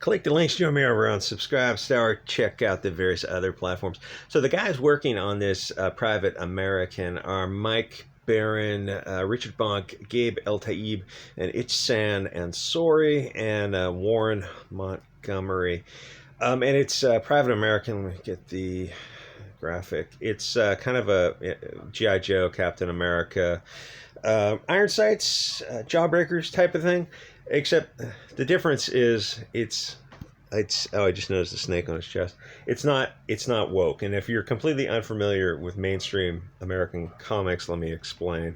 click the links, join me over on Subscribe, check out the various other platforms. So the guys working on this private American are Mike, Baron, Richard Bonk, Gabe Eltaeb, and Ichsan Ansori, and Warren Montgomery. And it's private American. Let me get the graphic. It's kind of a G.I. Joe, Captain America, iron sights, jawbreakers type of thing. Except the difference is it's oh, I just noticed a snake on his chest. It's not woke. And if you're completely unfamiliar with mainstream American comics, let me explain.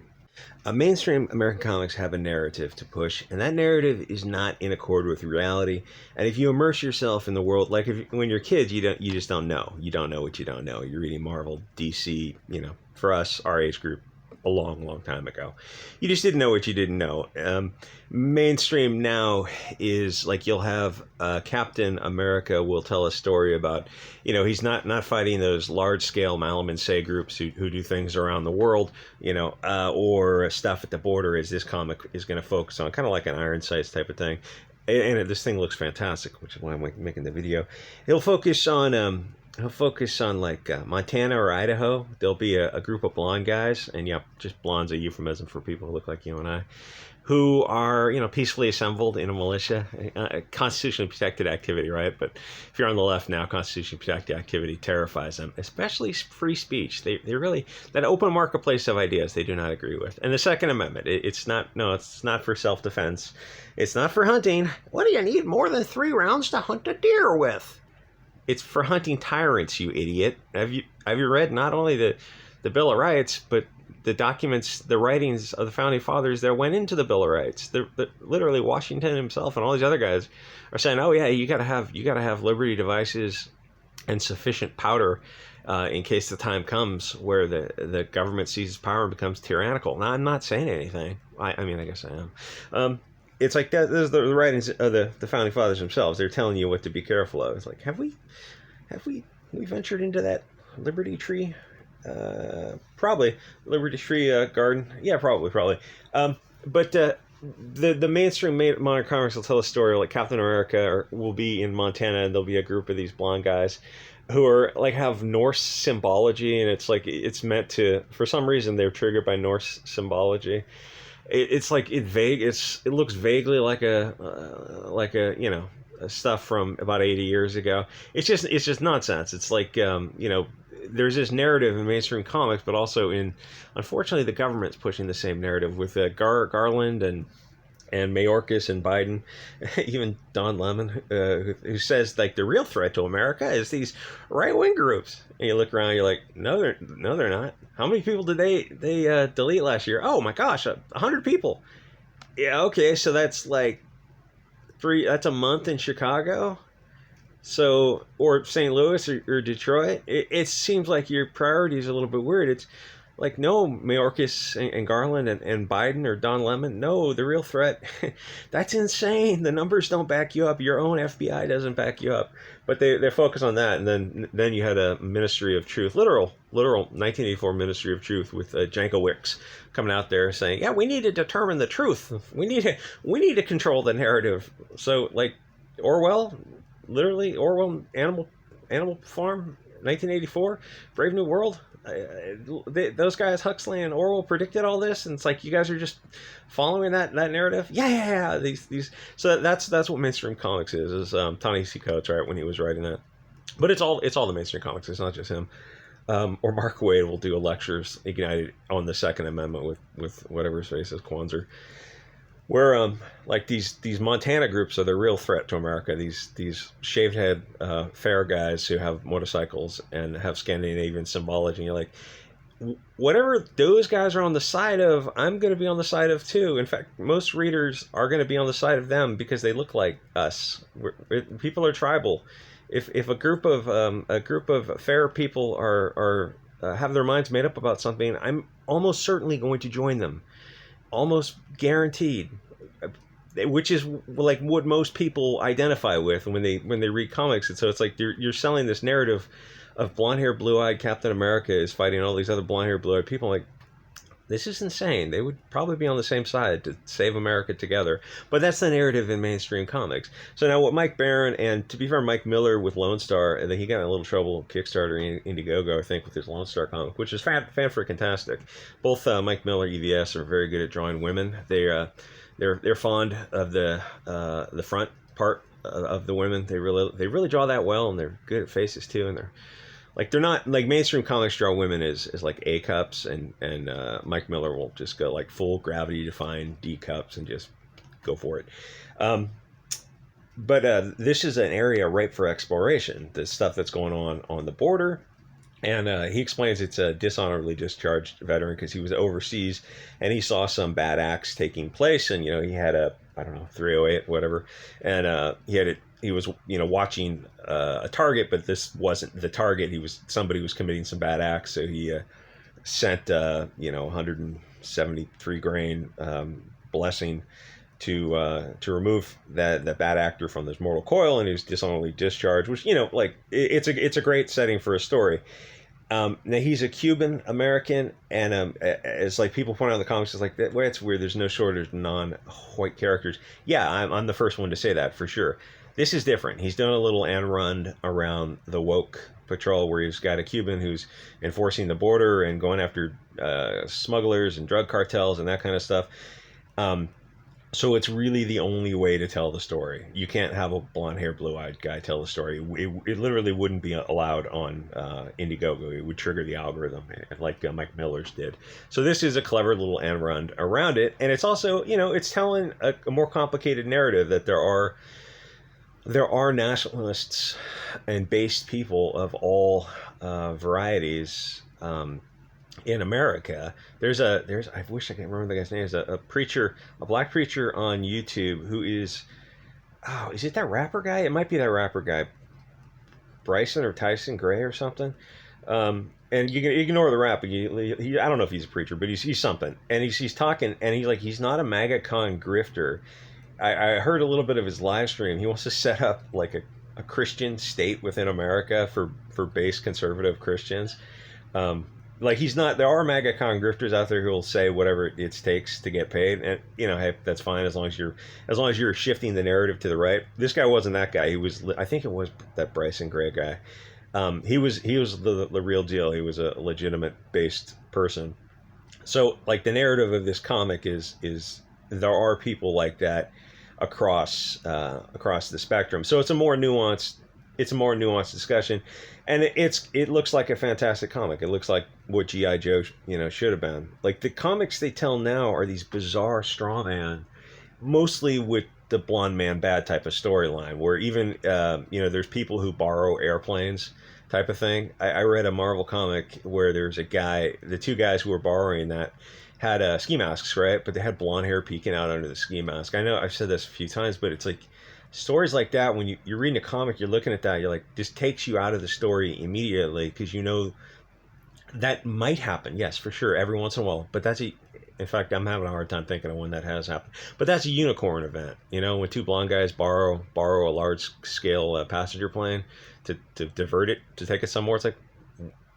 Mainstream American comics have a narrative to push, and that narrative is not in accord with reality. And if you immerse yourself in the world, like when you're kids, you just don't know. You don't know what you don't know. You're reading Marvel, DC, for us, our age group, a long time ago. You just didn't know what you didn't know. Mainstream now is like you'll have Captain America will tell a story about, he's not fighting those large scale Malam and Say groups who do things around the world, or stuff at the border, as this comic is going to focus on, kind of like an Iron Sights type of thing. And this thing looks fantastic, which is why I'm making the video. He'll focus on like Montana or Idaho. There'll be a group of blonde guys, and just blonde's a euphemism for people who look like you and I, who are peacefully assembled in a militia, constitutionally protected activity, right? But if you're on the left now, constitutionally protected activity terrifies them, especially free speech. They really, that open marketplace of ideas they do not agree with. And the Second Amendment, it's not for self-defense. It's not for hunting. What do you need more than 3 rounds to hunt a deer with? It's for hunting tyrants, you idiot. Have you read not only the Bill of Rights, but the documents, the writings of the Founding Fathers that went into the Bill of Rights? Literally, Washington himself and all these other guys are saying, "Oh yeah, you gotta have liberty devices and sufficient powder in case the time comes where the government seizes power and becomes tyrannical." Now, I'm not saying anything. I mean, I guess I am. It's like that. Those are the writings of the Founding Fathers themselves. They're telling you what to be careful of. It's like, have we ventured into that Liberty Tree? Probably Liberty Tree garden. Yeah, probably. But the mainstream modern comics will tell a story like Captain America will be in Montana, and there'll be a group of these blonde guys who are like have Norse symbology, and it's like it's meant to. For some reason, they're triggered by Norse symbology. It's like it looks vaguely like a stuff from about 80 years ago. It's just nonsense. It's like there's this narrative in mainstream comics, but also unfortunately the government's pushing the same narrative with Garland and Mayorkas and Biden, even Don Lemon, who says like the real threat to America is these right-wing groups. And you look around, you're like, no, they're not. How many people did they delete last year? Oh my gosh, 100 people. Yeah, okay, so that's like that's a month in Chicago. So, or St. Louis or Detroit. It seems like your priority is a little bit weird. It's like, no, Mayorkas and Garland and Biden or Don Lemon, no, the real threat, that's insane. The numbers don't back you up. Your own FBI doesn't back you up. But they focus on that. And then you had a Ministry of Truth, literal 1984 Ministry of Truth with Jankowicz coming out there saying, yeah, we need to determine the truth. We need to control the narrative. So like Orwell, Animal Farm, 1984, Brave New World. Those guys, Huxley and Orwell, predicted all this, and it's like you guys are just following that narrative. Yeah. These. So that's what mainstream comics is Ta-Nehisi Coates, right, when he was writing that. But it's all the mainstream comics. It's not just him. Or Mark Wade will do lectures ignited on the Second Amendment with whatever his face is, Kwanzaa. Where like these Montana groups are the real threat to America. These shaved head fair guys who have motorcycles and have Scandinavian symbology. And you're like, whatever those guys are on the side of, I'm going to be on the side of too. In fact, most readers are going to be on the side of them because they look like us. People are tribal. If a group of fair people are have their minds made up about something, I'm almost certainly going to join them. Almost guaranteed, which is like what most people identify with when they read comics. And so it's like you're selling this narrative of blonde-haired, blue-eyed Captain America is fighting all these other blonde-haired, blue-eyed people. Like, This is insane. They would probably be on the same side to save America together. But that's the narrative in mainstream comics. So now what Mike Baron, and to be fair, Mike Miller with Lone Star, and then he got in a little trouble Kickstarter Indiegogo, I think, with his Lone Star comic, which is fan-freaking-tastic. Both Mike Miller, EVS, are very good at drawing women. They're fond of the front part of the women. They really draw that well, and they're good at faces too, and they're not like mainstream comics draw women is like A cups, and Mike Miller will just go like full gravity defying D cups and just go for it. But this is an area ripe for exploration. The stuff that's going on the border. And he explains it's a dishonorably discharged veteran because he was overseas and he saw some bad acts taking place. And, he had a, I don't know, 308, whatever. And he was watching a target, but this wasn't the target. Somebody was committing some bad acts. So he sent, 173 grain blessing to remove that bad actor from this mortal coil, and he was dishonorably discharged, which it's a great setting for a story. Now he's a Cuban American, and it's like people point out in the comics, it's like that way it's weird. There's no shortage of non-white characters. Yeah, I'm the first one to say that for sure. This is different. He's done a little end run around the woke patrol where he's got a Cuban who's enforcing the border and going after smugglers and drug cartels and that kind of stuff. So it's really the only way to tell the story. You can't have a blonde-haired, blue-eyed guy tell the story. It literally wouldn't be allowed on Indiegogo. It would trigger the algorithm, like Mike Miller's did. So this is a clever little end run around it, and it's also, it's telling a more complicated narrative that there are nationalists and based people of all varieties. In America, there's I wish I could remember the guy's name. Is a preacher, a black preacher on YouTube who is it that rapper guy? It might be that rapper guy, Bryson or Tyson Gray or something. And you can ignore the rap. I don't know if he's a preacher, but he's something. And he's talking, and he's not a MAGA con grifter. I heard a little bit of his live stream. He wants to set up like a Christian state within America for base conservative Christians. There are MAGA con grifters out there who will say whatever it takes to get paid, and hey, that's fine as long as you're shifting the narrative to the right. This guy wasn't that guy. I think it was that Bryson Gray guy. He was the real deal. He was a legitimate based person. So like the narrative of this comic is there are people like that across the spectrum. So it's a more nuanced discussion, and it looks like a fantastic comic. It looks like what G.I. Joe should have been. Like the comics they tell now are these bizarre straw man, mostly with the blonde man bad type of storyline, where even there's people who borrow airplanes type of thing. I read a Marvel comic where there's the two guys who were borrowing that had ski masks, right? But they had blonde hair peeking out under the ski mask. I know I've said this a few times, but it's like stories like that, when you're reading a comic, you're looking at that, you're like, this takes you out of the story immediately, because that might happen, yes, for sure, every once in a while. But in fact, I'm having a hard time thinking of when that has happened. But that's a unicorn event, when two blonde guys borrow a large scale passenger plane to divert it, to take it somewhere. It's like,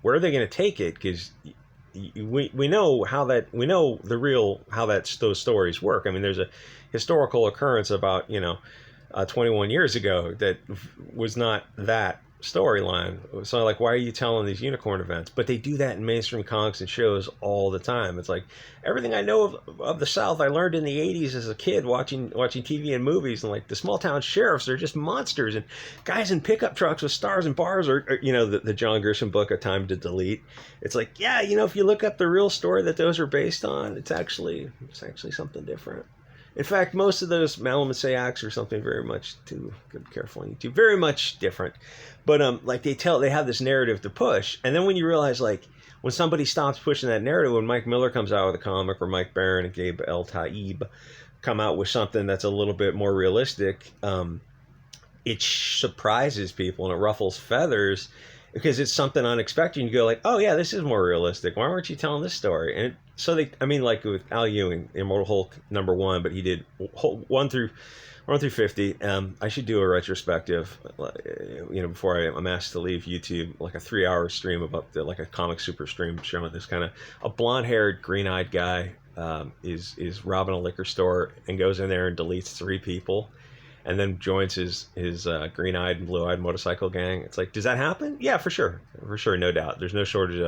where are they going to take it? Because we know how those stories work. I mean, there's a historical occurrence about 21 years ago that was not that storyline. So like, why are you telling these unicorn events? But they do that in mainstream comics and shows all the time. It's like, everything I know of the South I learned in the 80s as a kid watching TV and movies, and like the small town sheriffs are just monsters, and guys in pickup trucks with stars and bars are the John Grisham book, A Time to Delete. It's like, yeah, if you look up the real story that those are based on, it's actually something different. In fact, most of those Malamute acts are something very much, to be careful on YouTube, very much different. But like they have this narrative to push, and then when you realize, like, when somebody stops pushing that narrative, when Mike Miller comes out with a comic, or Mike Baron and Gabe Eltaeb come out with something that's a little bit more realistic, it surprises people and it ruffles feathers, because it's something unexpected. You go like, oh yeah, this is more realistic. Why weren't you telling this story? And like with Al Ewing, Immortal Hulk #1, but he did We're on through 50. I should do a retrospective, before I'm asked to leave YouTube, like a 3-hour stream about like a comic super stream showing this kind of a blonde-haired, green-eyed guy is robbing a liquor store and goes in there and deletes 3 people, and then joins his green-eyed and blue-eyed motorcycle gang. It's like, does that happen? Yeah, for sure, no doubt. There's no shortage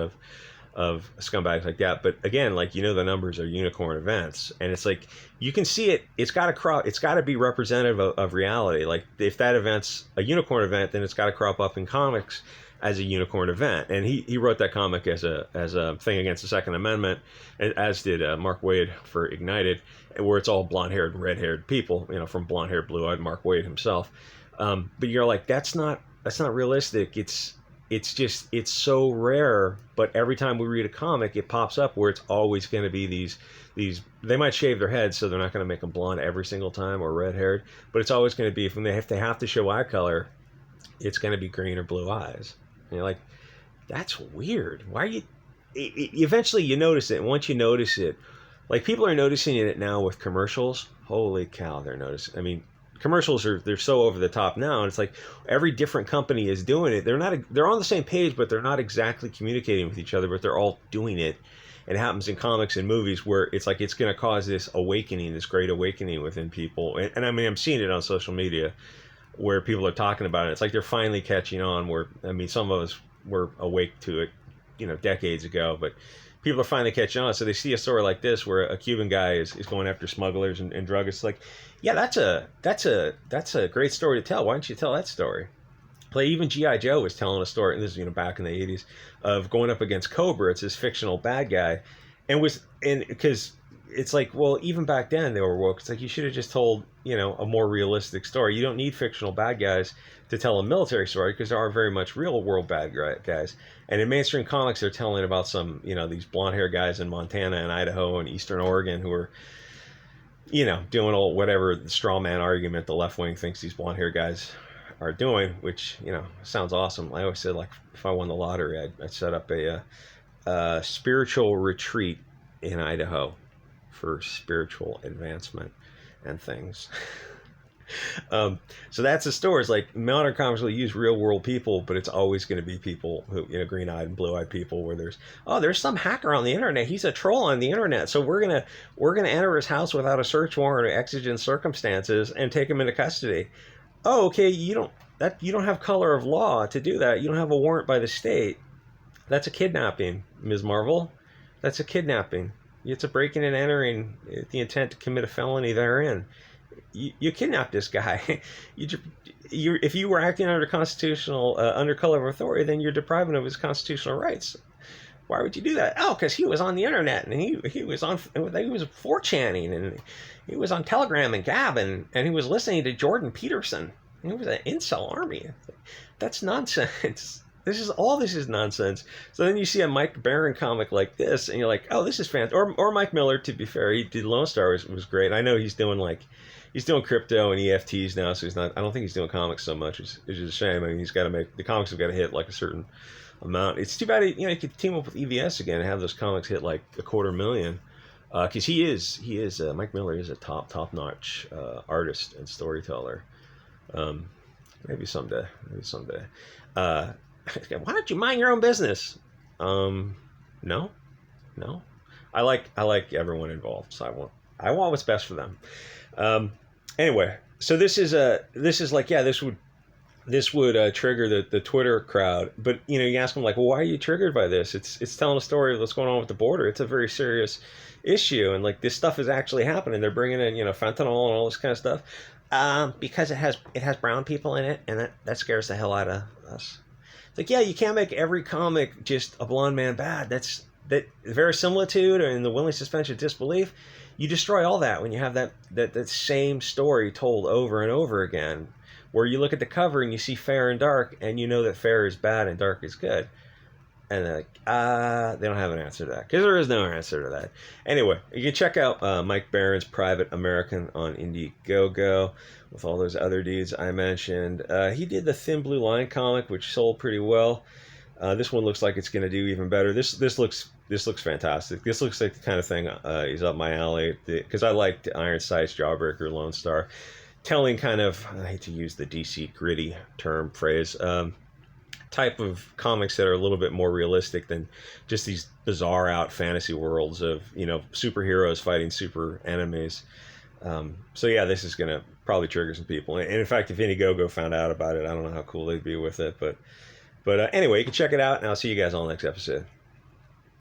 of scumbags like that. But again, like, the numbers are unicorn events, and it's like you can see it. It's got to be representative of reality. Like, if that event's a unicorn event, then it's got to crop up in comics as a unicorn event. And he wrote that comic as a thing against the Second Amendment, as did Mark Waid for Ignited, where it's all blonde-haired, red-haired people, from blonde-haired, blue-eyed Mark Waid himself. But you're like, that's not realistic. It's so rare, but every time we read a comic, it pops up where it's always going to be these. They might shave their heads, so they're not going to make them blonde every single time or red-haired, but it's always going to be, if they have to show eye color, it's going to be green or blue eyes. And you're like, that's weird. Why are you? Eventually, you notice it, and once you notice it, like, people are noticing it now with commercials. Holy cow, they're noticing. I mean, commercials they're so over the top now, and it's like every different company is doing it. They're on the same page, but they're not exactly communicating with each other, but they're all doing it. It happens in comics and movies where it's like it's going to cause this great awakening within people. And I mean, I'm seeing it on social media where people are talking about it. It's like they're finally catching on, where, I mean, some of us were awake to it, decades ago, but people are finally catching on. So they see a story like this where a Cuban guy is going after smugglers and druggists. Like, yeah, that's a great story to tell. Why don't you tell that story? Like, even G.I. Joe was telling a story, and this is, back in the 80s, of going up against Cobra. It's this fictional bad guy, and because it's like, well, even back then they were woke. It's like, you should have just told, a more realistic story. You don't need fictional bad guys to tell a military story, because there are very much real world bad guys. And in mainstream comics, they're telling about some, these blonde hair guys in Montana and Idaho and Eastern Oregon who are, doing all whatever the straw man argument the left wing thinks these blonde hair guys are doing, which, sounds awesome. I always said, like, if I won the lottery, I'd set up a spiritual retreat in Idaho for spiritual advancement and things. So that's the story. It's like, modern comics will use real world people, but it's always going to be people who, green-eyed and blue-eyed people, where there's some hacker on the internet. He's a troll on the internet. So we're going to enter his house without a search warrant or exigent circumstances and take him into custody. Oh, okay. You don't have color of law to do that. You don't have a warrant by the state. That's a kidnapping, Ms. Marvel. That's a kidnapping. It's a breaking and entering with the intent to commit a felony therein. You kidnapped this guy. If you were acting under under color of authority, then you're depriving him of his constitutional rights. Why would you do that? Oh, because he was on the internet, and he was 4channing, and he was on Telegram and Gab, and he was listening to Jordan Peterson. He was an incel army. That's nonsense. This is nonsense. So then you see a Mike Baron comic like this, and you're like, oh, this is fantastic. Or Mike Miller, to be fair, he did Lone Star, was great. I know he's doing crypto and EFTs now, so I don't think he's doing comics so much, which is a shame. I mean, the comics have got to hit like a certain amount. It's too bad, he could team up with EVS again and have those comics hit like 250,000. Because Mike Miller is a top-notch artist and storyteller. Maybe someday. Why don't you mind your own business? No. I like everyone involved, so I want what's best for them. Anyway, so this would trigger the Twitter crowd, but you ask them, like, well, why are you triggered by this? It's telling a story of what's going on with the border. It's a very serious issue, and like, this stuff is actually happening. They're bringing in fentanyl and all this kind of stuff, because it has brown people in it, and that scares the hell out of us. It's like, yeah, you can't make every comic just a blonde man bad. That verisimilitude and the willing suspension of disbelief, you destroy all that when you have that same story told over and over again, where you look at the cover and you see fair and dark, and you know that fair is bad and dark is good. And they're like, they don't have an answer to that, because there is no answer to that. Anyway, you can check out Mike Baron's Private American on Indiegogo with all those other dudes I mentioned. He did the Thin Blue Line comic, which sold pretty well. This one looks like it's going to do even better. This looks fantastic. This looks like the kind of thing is up my alley, because I liked Iron Sights, Jawbreaker, Lone Star. telling kind of, I hate to use the DC gritty term phrase, type of comics that are a little bit more realistic than just these bizarre out fantasy worlds of, you know, superheroes fighting super enemies. So yeah, this is gonna probably trigger some people. And in fact, if Indiegogo found out about it, I don't know how cool they'd be with it. But anyway, you can check it out, and I'll see you guys on the next episode.